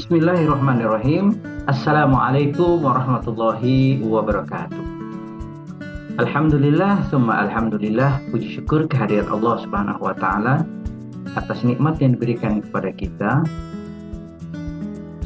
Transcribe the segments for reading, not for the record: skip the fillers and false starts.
Bismillahirrahmanirrahim. Assalamualaikum warahmatullahi wabarakatuh. Alhamdulillah, summa alhamdulillah. Puji syukur kehadirat Allah Subhanahu wa Ta'ala atas nikmat yang diberikan kepada kita.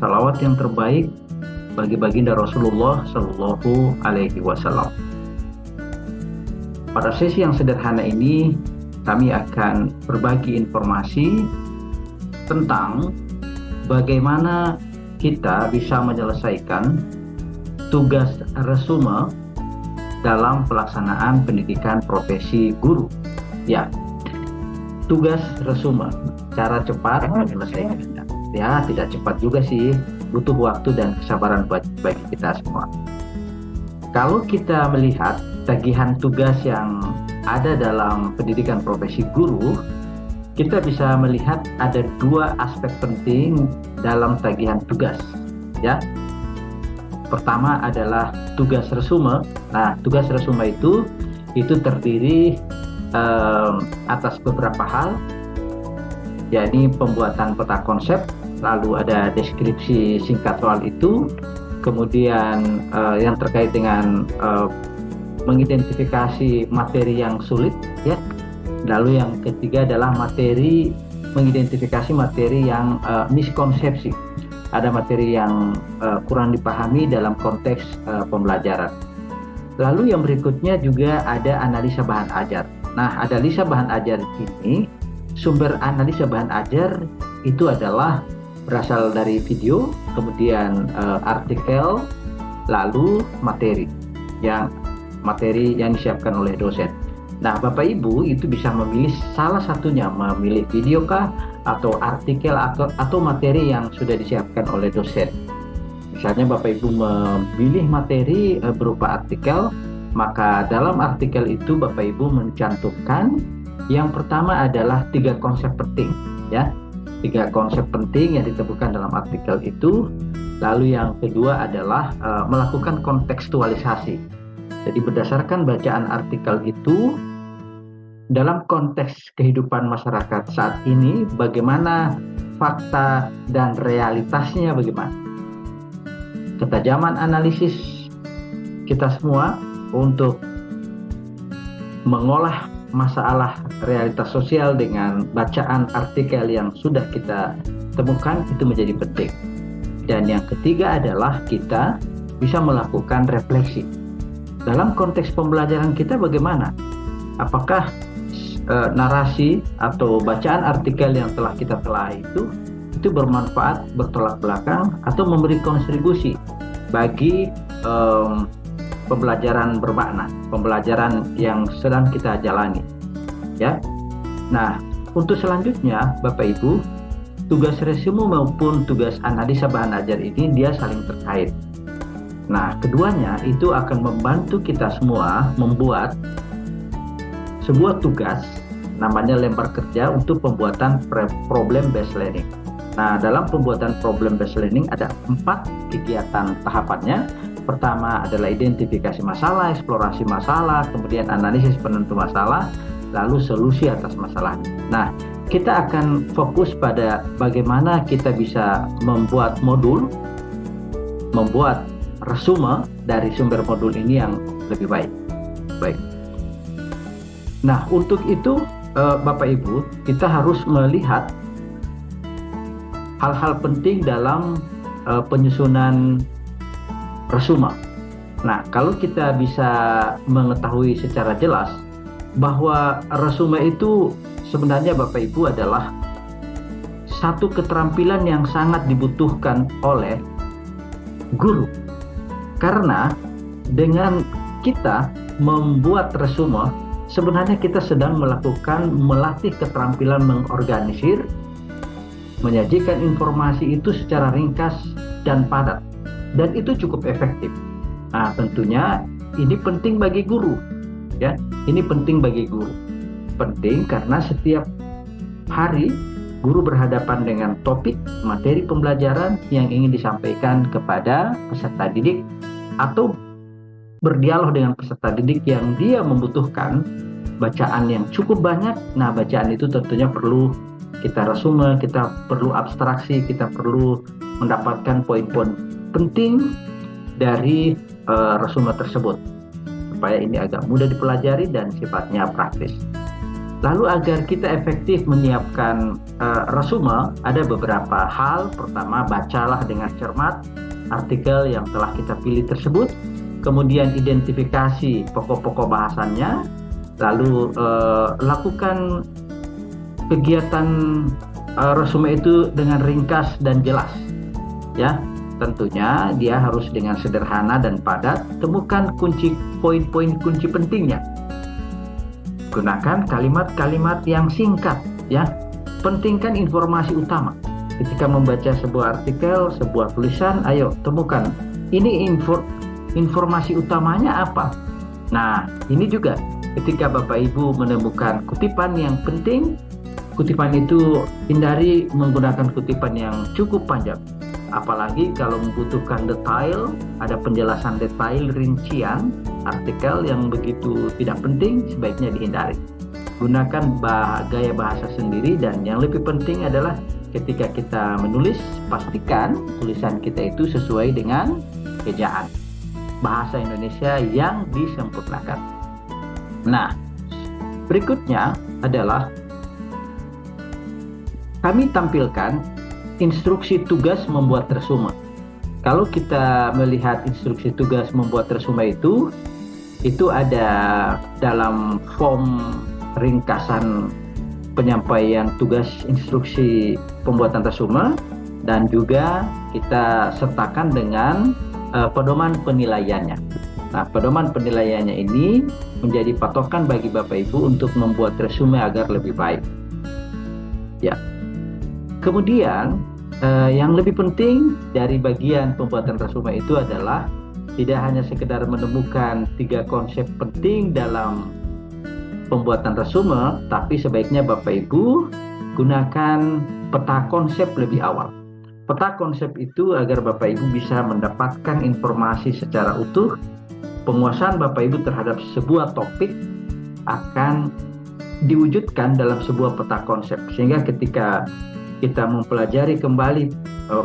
Salawat yang terbaik bagi baginda Rasulullah Sallallahu Alaihi Wasallam. Pada sesi yang sederhana ini, kami akan berbagi informasi tentang bagaimana kita bisa menyelesaikan tugas resume dalam pelaksanaan pendidikan profesi guru. Ya, tugas resume, cara cepat menyelesaikannya. Ya, tidak cepat juga sih, butuh waktu dan kesabaran bagi kita semua. Kalau kita melihat tagihan tugas yang ada dalam pendidikan profesi guru, kita bisa melihat ada dua aspek penting dalam tagihan tugas, ya. Pertama adalah tugas resume. Nah, tugas resume itu terdiri atas beberapa hal, yakni pembuatan peta konsep, lalu ada deskripsi singkat soal itu, kemudian yang terkait dengan mengidentifikasi materi yang sulit, ya. Lalu yang ketiga adalah mengidentifikasi materi yang miskonsepsi. Ada materi yang kurang dipahami dalam konteks pembelajaran. Lalu yang berikutnya juga ada analisa bahan ajar. Nah, analisa bahan ajar ini, sumber analisa bahan ajar itu adalah berasal dari video, kemudian artikel, lalu materi yang disiapkan oleh dosen. Nah, Bapak Ibu itu bisa memilih salah satunya, memilih video kah, atau artikel atau materi yang sudah disiapkan oleh dosen. Misalnya Bapak Ibu memilih materi berupa artikel, maka dalam artikel itu Bapak Ibu mencantumkan yang pertama adalah 3 konsep penting, ya. 3 konsep penting yang ditemukan dalam artikel itu. Lalu yang kedua adalah melakukan kontekstualisasi. Jadi berdasarkan bacaan artikel itu, dalam konteks kehidupan masyarakat saat ini, bagaimana fakta dan realitasnya bagaimana. Ketajaman analisis kita semua untuk mengolah masalah realitas sosial dengan bacaan artikel yang sudah kita temukan itu menjadi penting. Dan yang ketiga adalah kita bisa melakukan refleksi. Dalam konteks pembelajaran kita bagaimana? Apakah narasi atau bacaan artikel yang telah kita telah itu bermanfaat, bertolak belakang, atau memberi kontribusi bagi pembelajaran bermakna, pembelajaran yang sedang kita jalani, ya. Nah, untuk selanjutnya Bapak Ibu, tugas resume maupun tugas analisa bahan ajar ini dia saling terkait. Nah, keduanya itu akan membantu kita semua membuat sebuah tugas, namanya lembar kerja untuk pembuatan problem based learning. Nah, dalam pembuatan problem based learning ada 4 kegiatan tahapannya. Pertama adalah identifikasi masalah, eksplorasi masalah, kemudian analisis penentu masalah, lalu solusi atas masalah. Nah, kita akan fokus pada bagaimana kita bisa membuat modul, membuat resume dari sumber modul ini yang lebih baik. Nah, untuk itu Bapak Ibu, kita harus melihat hal-hal penting dalam penyusunan resume. Nah, kalau kita bisa mengetahui secara jelas bahwa resume itu sebenarnya Bapak Ibu adalah satu keterampilan yang sangat dibutuhkan oleh guru. Karena dengan kita membuat resume, sebenarnya kita sedang melatih keterampilan mengorganisir, menyajikan informasi itu secara ringkas dan padat, dan itu cukup efektif. Nah, tentunya ini penting bagi guru, ya. Ini penting bagi guru. Penting karena setiap hari guru berhadapan dengan topik materi pembelajaran yang ingin disampaikan kepada peserta didik atau berdialog dengan peserta didik yang dia membutuhkan bacaan yang cukup banyak. Nah, bacaan itu tentunya perlu kita resume, kita perlu abstraksi, kita perlu mendapatkan poin-poin penting dari resume tersebut supaya ini agak mudah dipelajari dan sifatnya praktis. Lalu agar kita efektif menyiapkan resume, ada beberapa hal. Pertama, bacalah dengan cermat artikel yang telah kita pilih tersebut, kemudian identifikasi pokok-pokok bahasannya, lalu lakukan kegiatan resume itu dengan ringkas dan jelas, ya. Tentunya dia harus dengan sederhana dan padat. Temukan poin-poin kunci pentingnya. Gunakan kalimat-kalimat yang singkat, ya. Pentingkan informasi utama. Ketika membaca sebuah artikel, sebuah tulisan, ayo temukan ini informasi utamanya apa. Nah, ini juga ketika Bapak Ibu menemukan kutipan yang penting, kutipan itu hindari menggunakan kutipan yang cukup panjang. Apalagi kalau membutuhkan detail, ada penjelasan detail, rincian, artikel yang begitu tidak penting sebaiknya dihindari. Gunakan gaya bahasa sendiri, dan yang lebih penting adalah ketika kita menulis, pastikan tulisan kita itu sesuai dengan ejaan bahasa Indonesia yang disempurnakan. Nah, berikutnya adalah kami tampilkan instruksi tugas membuat resume. Kalau kita melihat instruksi tugas membuat resume itu ada dalam form ringkasan penyampaian tugas instruksi pembuatan resume, dan juga kita sertakan dengan pedoman penilaiannya. Nah, pedoman penilaiannya ini menjadi patokan bagi Bapak Ibu untuk membuat resume agar lebih baik. Ya. Kemudian yang lebih penting dari bagian pembuatan resume itu adalah tidak hanya sekedar menemukan 3 konsep penting dalam pembuatan resume, tapi sebaiknya Bapak Ibu gunakan peta konsep lebih awal. Peta konsep itu agar Bapak Ibu bisa mendapatkan informasi secara utuh. Penguasaan Bapak Ibu terhadap sebuah topik akan diwujudkan dalam sebuah peta konsep, sehingga ketika kita mempelajari kembali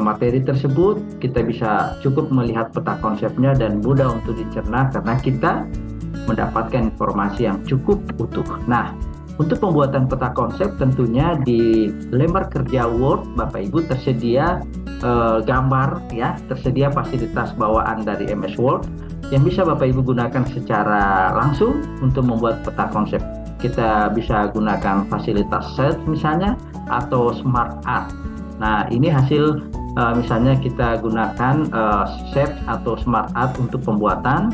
materi tersebut, kita bisa cukup melihat peta konsepnya dan mudah untuk dicerna karena kita mendapatkan informasi yang cukup utuh. Nah, untuk pembuatan peta konsep tentunya di lembar kerja Word Bapak Ibu tersedia gambar, ya, tersedia fasilitas bawaan dari MS Word yang bisa Bapak Ibu gunakan secara langsung untuk membuat peta konsep. Kita bisa gunakan fasilitas Set misalnya, atau Smart Art. Nah, ini hasil misalnya kita gunakan Set atau Smart Art untuk pembuatan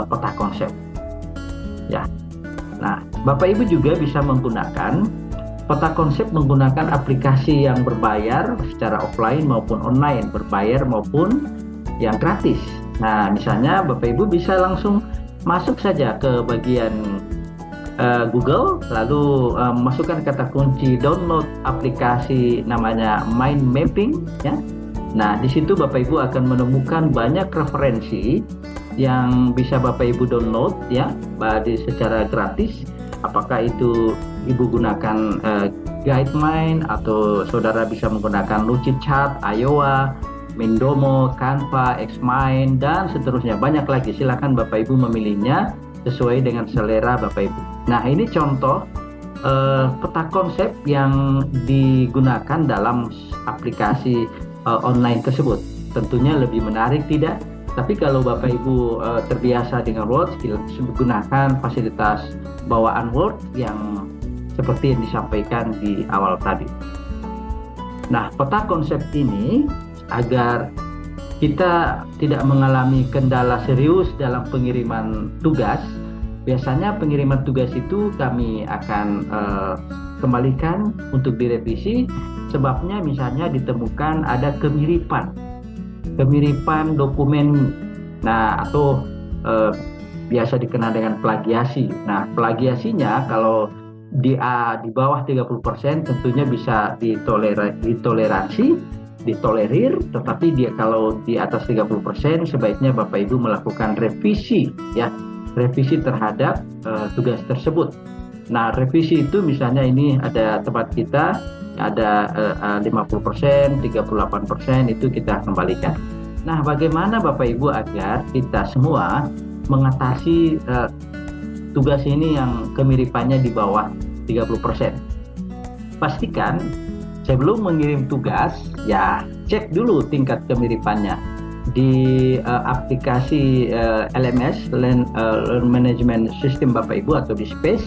peta konsep. Ya. Nah, Bapak Ibu juga bisa menggunakan peta konsep menggunakan aplikasi yang berbayar secara offline maupun online, berbayar maupun yang gratis. Nah, misalnya Bapak Ibu bisa langsung masuk saja ke bagian Google, lalu masukkan kata kunci download aplikasi namanya Mind Mapping, ya. Nah, di situ Bapak Ibu akan menemukan banyak referensi yang bisa Bapak Ibu download, ya, secara gratis. Apakah itu Ibu gunakan GuideMind, atau saudara bisa menggunakan Lucidchart, Iowa, Mendomo, Canva, Xmind, dan seterusnya. Banyak lagi. Silakan Bapak Ibu memilihnya sesuai dengan selera Bapak Ibu. Nah, ini contoh peta konsep yang digunakan dalam aplikasi online tersebut. Tentunya lebih menarik, tidak? Tapi kalau Bapak Ibu terbiasa dengan Word, gunakan fasilitas bawaan Word yang seperti yang disampaikan di awal tadi. Nah, peta konsep ini agar kita tidak mengalami kendala serius dalam pengiriman tugas. Biasanya pengiriman tugas itu kami akan kembalikan untuk direvisi. Sebabnya misalnya ditemukan ada kemiripan dokumen, nah, atau biasa dikenal dengan plagiasi. Nah, plagiasinya kalau di bawah 30% tentunya bisa ditolerir, tetapi kalau di atas 30% sebaiknya Bapak Ibu melakukan revisi, ya, revisi terhadap tugas tersebut. Nah, revisi itu misalnya ini ada tempat kita ada 50%, 38% itu kita kembalikan. Nah, bagaimana Bapak Ibu agar kita semua mengatasi tugas ini yang kemiripannya di bawah 30%? Pastikan sebelum mengirim tugas, ya cek dulu tingkat kemiripannya di aplikasi LMS Learn Management System Bapak Ibu atau di Space.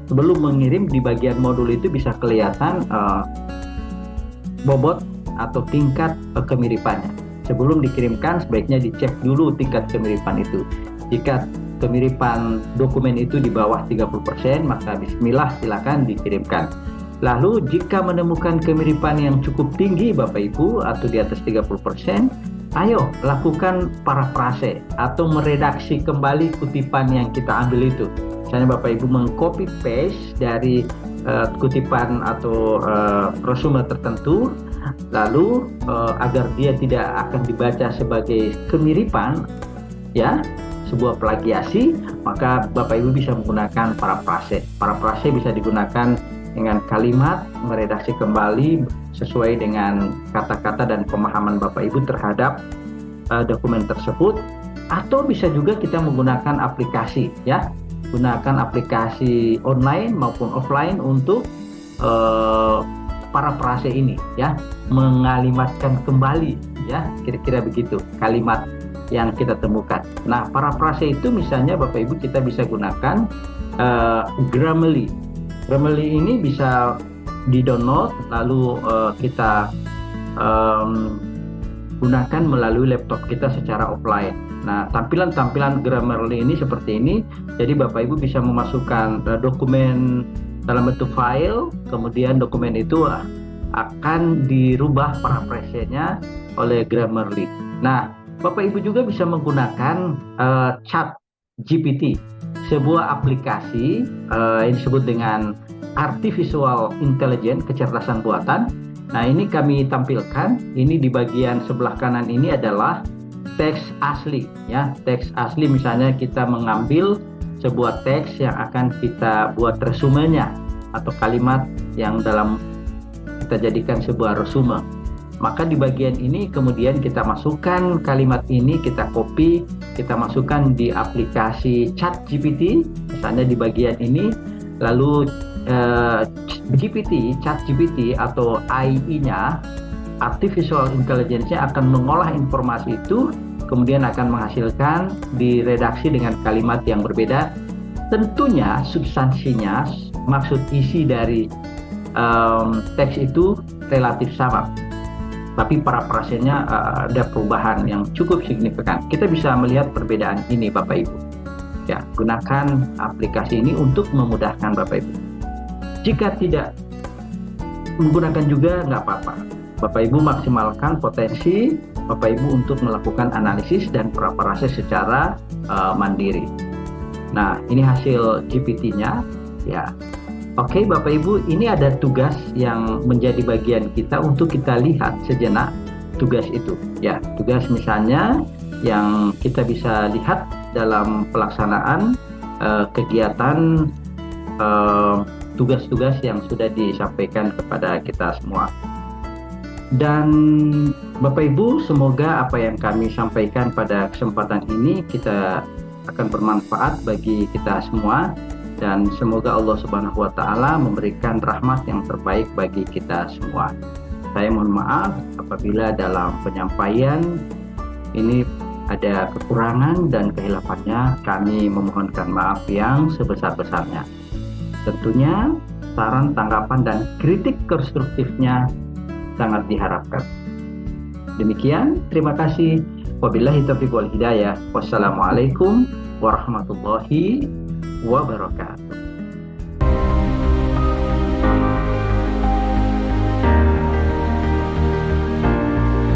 Sebelum mengirim di bagian modul itu bisa kelihatan bobot atau tingkat kemiripannya. Sebelum dikirimkan sebaiknya dicek dulu tingkat kemiripan itu. Jika kemiripan dokumen itu di bawah 30%, maka bismillah silakan dikirimkan. Lalu jika menemukan kemiripan yang cukup tinggi Bapak Ibu atau di atas 30%, ayo lakukan parafrase atau meredaksi kembali kutipan yang kita ambil itu. Misalnya Bapak Ibu mengcopy paste dari kutipan atau resume tertentu, lalu agar dia tidak akan dibaca sebagai kemiripan, ya, sebuah plagiasi, maka Bapak Ibu bisa menggunakan parafrase. Parafrase bisa digunakan dengan kalimat meredaksi kembali sesuai dengan kata-kata dan pemahaman Bapak Ibu terhadap dokumen tersebut, atau bisa juga kita menggunakan aplikasi, ya. Gunakan aplikasi online maupun offline untuk parafrase ini, ya, mengalimatkan kembali, ya, kira-kira begitu kalimat yang kita temukan. Nah, parafrase itu misalnya Bapak Ibu kita bisa gunakan Grammarly. Grammarly ini bisa di-download lalu kita gunakan melalui laptop kita secara offline. Nah, tampilan Grammarly ini seperti ini. Jadi Bapak Ibu bisa memasukkan dokumen dalam bentuk file, kemudian dokumen itu akan dirubah parafrasenya oleh Grammarly. Nah, Bapak Ibu juga bisa menggunakan ChatGPT, sebuah aplikasi yang disebut dengan Artificial Intelligence, kecerdasan buatan. Nah, ini kami tampilkan. Ini di bagian sebelah kanan ini adalah teks asli, ya. Teks asli misalnya kita mengambil sebuah teks yang akan kita buat resumenya atau kalimat yang dalam kita jadikan sebuah resume. Maka di bagian ini kemudian kita masukkan kalimat ini, kita copy, kita masukkan di aplikasi ChatGPT, misalnya di bagian ini, lalu ChatGPT atau AI-nya, Artificial Intelligence-nya akan mengolah informasi itu, kemudian akan menghasilkan diredaksi dengan kalimat yang berbeda. Tentunya substansinya, maksud isi dari teks itu relatif sama, tapi parafrasenya ada perubahan yang cukup signifikan. Kita bisa melihat perbedaan ini Bapak Ibu. Ya, gunakan aplikasi ini untuk memudahkan Bapak Ibu. Jika tidak menggunakan juga nggak apa-apa. Bapak Ibu maksimalkan potensi Bapak Ibu untuk melakukan analisis dan parafrase secara mandiri. Nah, ini hasil GPT-nya, ya. Oke, Bapak Ibu, ini ada tugas yang menjadi bagian kita untuk kita lihat sejenak tugas itu. Ya, tugas misalnya yang kita bisa lihat dalam pelaksanaan kegiatan tugas-tugas yang sudah disampaikan kepada kita semua. Dan Bapak Ibu, semoga apa yang kami sampaikan pada kesempatan ini kita akan bermanfaat bagi kita semua, dan semoga Allah Subhanahu wa taala memberikan rahmat yang terbaik bagi kita semua. Saya mohon maaf apabila dalam penyampaian ini ada kekurangan dan kehilafannya, kami memohonkan maaf yang sebesar-besarnya. Tentunya saran, tanggapan, dan kritik konstruktifnya sangat diharapkan. Demikian, terima kasih. Wabillahi taufiq wal hidayah. Wassalamualaikum warahmatullahi wabarakatuh.